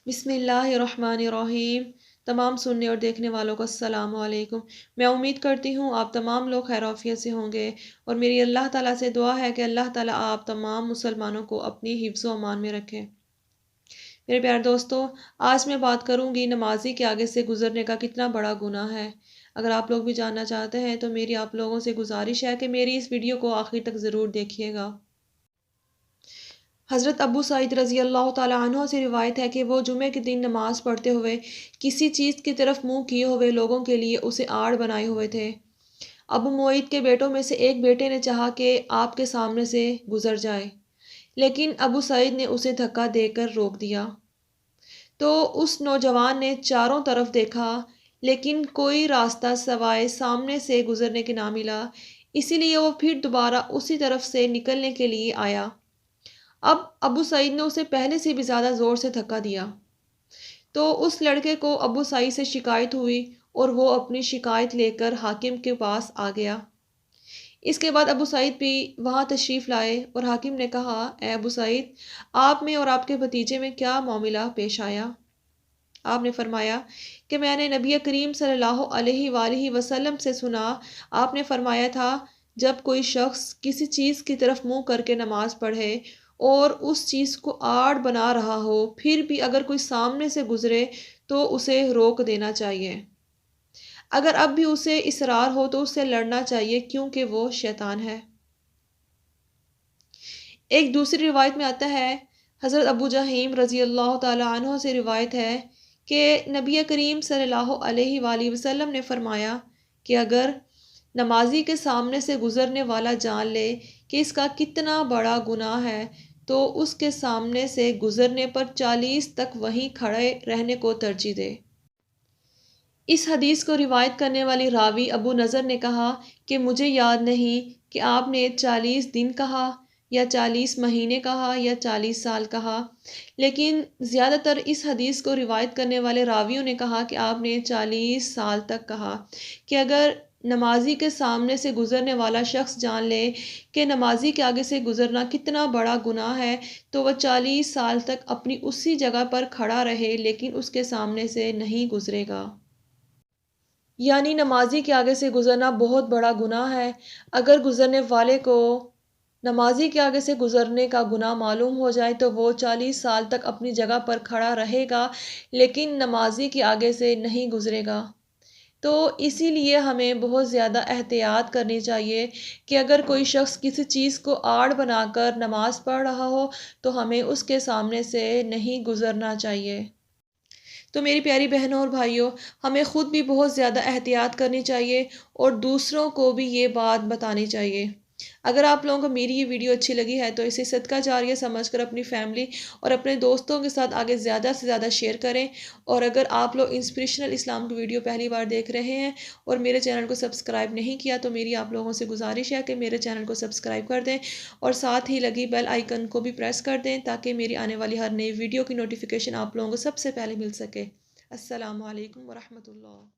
بسم اللہ الرحمن الرحیم۔ تمام سننے اور دیکھنے والوں کو السلام علیکم۔ میں امید کرتی ہوں آپ تمام لوگ خیر عافیت سے ہوں گے، اور میری اللہ تعالیٰ سے دعا ہے کہ اللہ تعالیٰ آپ تمام مسلمانوں کو اپنی حفظ و امان میں رکھے۔ میرے پیارے دوستو، آج میں بات کروں گی نمازی کے آگے سے گزرنے کا کتنا بڑا گناہ ہے۔ اگر آپ لوگ بھی جاننا چاہتے ہیں تو میری آپ لوگوں سے گزارش ہے کہ میری اس ویڈیو کو آخر تک ضرور دیکھیے گا۔ حضرت ابو سعید رضی اللہ تعالیٰ عنہ سے روایت ہے کہ وہ جمعے کے دن نماز پڑھتے ہوئے کسی چیز کی طرف منہ کیے ہوئے لوگوں کے لیے اسے آڑ بنائے ہوئے تھے۔ ابو معید کے بیٹوں میں سے ایک بیٹے نے چاہا کہ آپ کے سامنے سے گزر جائے، لیکن ابو سعید نے اسے دھکا دے کر روک دیا۔ تو اس نوجوان نے چاروں طرف دیکھا، لیکن کوئی راستہ سوائے سامنے سے گزرنے کے نہ ملا، اسی لیے وہ پھر دوبارہ اسی طرف سے نکلنے کے لیے آیا۔ اب ابو سعید نے اسے پہلے سے بھی زیادہ زور سے دھکا دیا، تو اس لڑکے کو ابو سعید سے شکایت ہوئی اور وہ اپنی شکایت لے کر حاکم کے پاس آ گیا۔ اس کے بعد ابو سعید بھی وہاں تشریف لائے اور حاکم نے کہا، اے ابو سعید، آپ میں اور آپ کے بھتیجے میں کیا معاملہ پیش آیا؟ آپ نے فرمایا کہ میں نے نبی کریم صلی اللہ علیہ وآلہ وسلم سے سنا، آپ نے فرمایا تھا جب کوئی شخص کسی چیز کی طرف منہ کر کے نماز پڑھے اور اس چیز کو آڑ بنا رہا ہو، پھر بھی اگر کوئی سامنے سے گزرے تو اسے روک دینا چاہیے۔ اگر اب بھی اسے اصرار ہو تو اس سے لڑنا چاہیے، کیونکہ وہ شیطان ہے۔ ایک دوسری روایت میں آتا ہے، حضرت ابو جہیم رضی اللہ تعالیٰ عنہ سے روایت ہے کہ نبی کریم صلی اللہ علیہ وآلہ وسلم نے فرمایا کہ اگر نمازی کے سامنے سے گزرنے والا جان لے کہ اس کا کتنا بڑا گناہ ہے تو اس کے سامنے سے گزرنے پر 40 تک وہیں کھڑے رہنے کو ترجیح دے۔ اس حدیث کو روایت کرنے والی راوی ابو نضر نے کہا کہ مجھے یاد نہیں کہ آپ نے 40 دن کہا یا 40 مہینے کہا یا 40 سال کہا، لیکن زیادہ تر اس حدیث کو روایت کرنے والے راویوں نے کہا کہ آپ نے 40 سال تک کہا کہ اگر نمازی کے سامنے سے گزرنے والا شخص جان لے کہ نمازی کے آگے سے گزرنا کتنا بڑا گناہ ہے تو وہ 40 سال تک اپنی اسی جگہ پر کھڑا رہے، لیکن اس کے سامنے سے نہیں گزرے گا۔ یعنی نمازی کے آگے سے گزرنا بہت بڑا گناہ ہے۔ اگر گزرنے والے کو نمازی کے آگے سے گزرنے کا گناہ معلوم ہو جائے تو وہ 40 سال تک اپنی جگہ پر کھڑا رہے گا، لیکن نمازی کے آگے سے نہیں گزرے گا۔ تو اسی لیے ہمیں بہت زیادہ احتیاط کرنی چاہیے کہ اگر کوئی شخص کسی چیز کو آڑ بنا کر نماز پڑھ رہا ہو تو ہمیں اس کے سامنے سے نہیں گزرنا چاہیے۔ تو میری پیاری بہنوں اور بھائیوں، ہمیں خود بھی بہت زیادہ احتیاط کرنی چاہیے اور دوسروں کو بھی یہ بات بتانی چاہیے۔ اگر آپ لوگوں کو میری یہ ویڈیو اچھی لگی ہے تو اسے صدقہ جاریہ سمجھ کر اپنی فیملی اور اپنے دوستوں کے ساتھ آگے زیادہ سے زیادہ شیئر کریں، اور اگر آپ لوگ انسپریشنل اسلام کی ویڈیو پہلی بار دیکھ رہے ہیں اور میرے چینل کو سبسکرائب نہیں کیا تو میری آپ لوگوں سے گزارش ہے کہ میرے چینل کو سبسکرائب کر دیں اور ساتھ ہی لگی بیل آئیکن کو بھی پریس کر دیں تاکہ میری آنے والی ہر نئی ویڈیو کی نوٹیفیکیشن آپ لوگوں کو سب سے پہلے مل سکے۔ السلام علیکم ورحمۃ اللہ۔